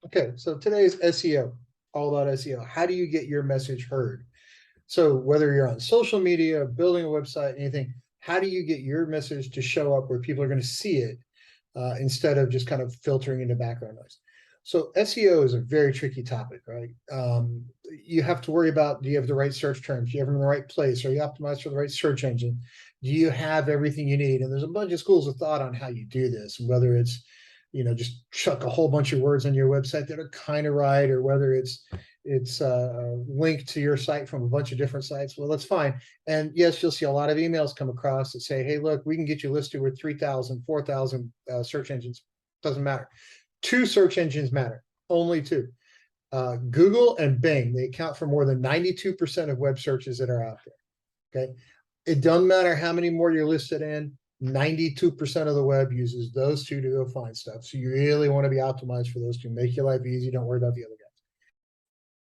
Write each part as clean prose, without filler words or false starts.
Okay, so today's SEO, all about SEO. How do you get your message heard? So whether you're on social media, building a website, anything, how do you get your message to show up where people are going to see it instead of just kind of filtering into background noise? So SEO is a very tricky topic, right? You have to worry about, do you have the right search terms? Do you have them in the right place? Are you optimized for the right search engine? Do you have everything you need? And there's a bunch of schools of thought on how you do this, whether it's just chuck a whole bunch of words on your website that are kind of right, or whether it's linked to your site from a bunch of different sites. Well, that's fine. And yes, you'll see a lot of emails come across that say, hey, look, we can get you listed with 3,000, 4,000 search engines. Doesn't matter. Two search engines matter, only two. Google and Bing, they account for more than 92% of web searches that are out there. Okay. It doesn't matter how many more you're listed in. 92% of the web uses those two to go find stuff. So you really want to be optimized for those two. Make your life easy. Don't worry about the other guys.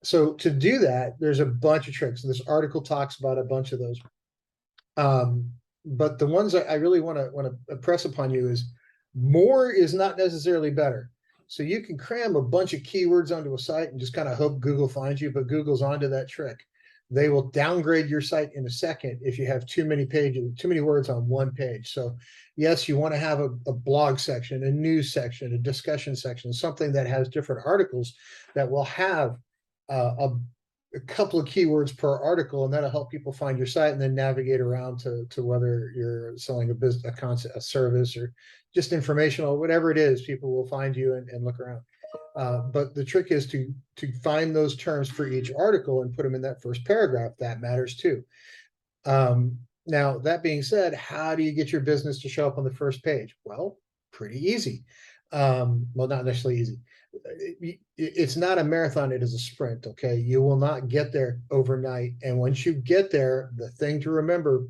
So to do that, there's a bunch of tricks. This article talks about a bunch of those. Um, but the ones I really want to impress upon you is more is not necessarily better. So you can cram a bunch of keywords onto a site and just kind of hope Google finds you, but Google's onto that trick. They will downgrade your site in a second if you have too many pages, too many words on one page. So yes, you want to have a blog section, a news section, a discussion section, something that has different articles that will have a couple of keywords per article, and that'll help people find your site and then navigate around to whether you're selling a business, a concept, a service, or just informational, whatever it is, people will find you and look around. But the trick is to find those terms for each article and put them in that first paragraph. That matters too. Now, that being said, how do you get your business to show up on the first page? Well, pretty easy. Well, not necessarily easy. It's not a marathon, it is a sprint. Okay. You will not get there overnight. And once you get there, the thing to remember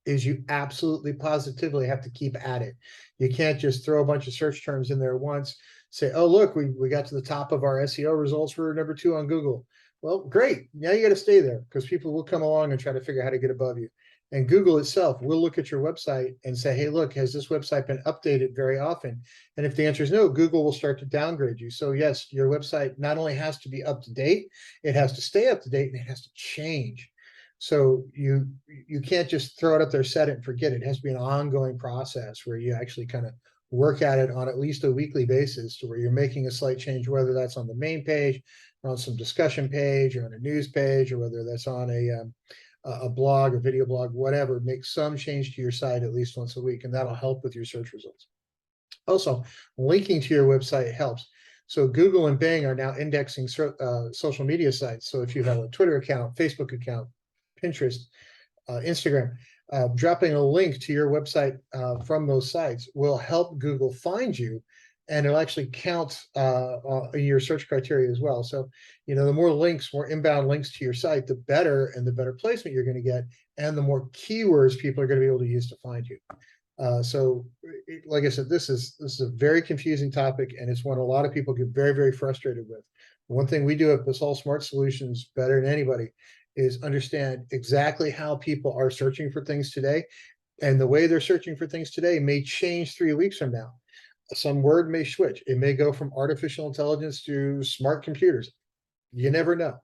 is you absolutely positively have to keep at it. You can't just throw a bunch of search terms in there once, say, oh, look, we got to the top of our SEO results. We're number 2 on Google. Well, great. Now you got to stay there because people will come along and try to figure out how to get above you. And Google itself will look at your website and say, hey, look, has this website been updated very often? And if the answer is no, Google will start to downgrade you. So yes, your website not only has to be up to date, it has to stay up to date, and it has to change. So you can't just throw it up there, set it and forget it. It has to be an ongoing process where you actually kind of work at it on at least a weekly basis, to where you're making a slight change, whether that's on the main page or on some discussion page or on a news page, or whether that's on a blog, a video blog, whatever. Make some change to your site at least once a week, and that'll help with your search results. Also, linking to your website helps. So Google and Bing are now indexing social media sites. So if you have a Twitter account, Facebook account, Pinterest, Instagram, dropping a link to your website from those sites will help Google find you, and it'll actually count your search criteria as well. So, the more links, more inbound links to your site, the better, and the better placement you're going to get, and the more keywords people are going to be able to use to find you. So, like I said, this is a very confusing topic, and it's one a lot of people get very, very frustrated with. One thing we do at Basalt Smart Solutions better than anybody is understand exactly how people are searching for things today, and the way they're searching for things today may change 3 weeks from now. Some word may switch. It may go from artificial intelligence to smart computers. You never know.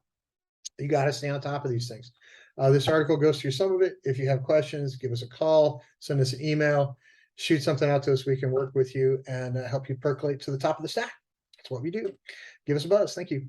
You got to stay on top of these things. This article goes through some of it. If you have questions, give us a call, send us an email, shoot something out to us. We can work with you and help you percolate to the top of the stack. That's what we do. Give us a buzz. Thank you.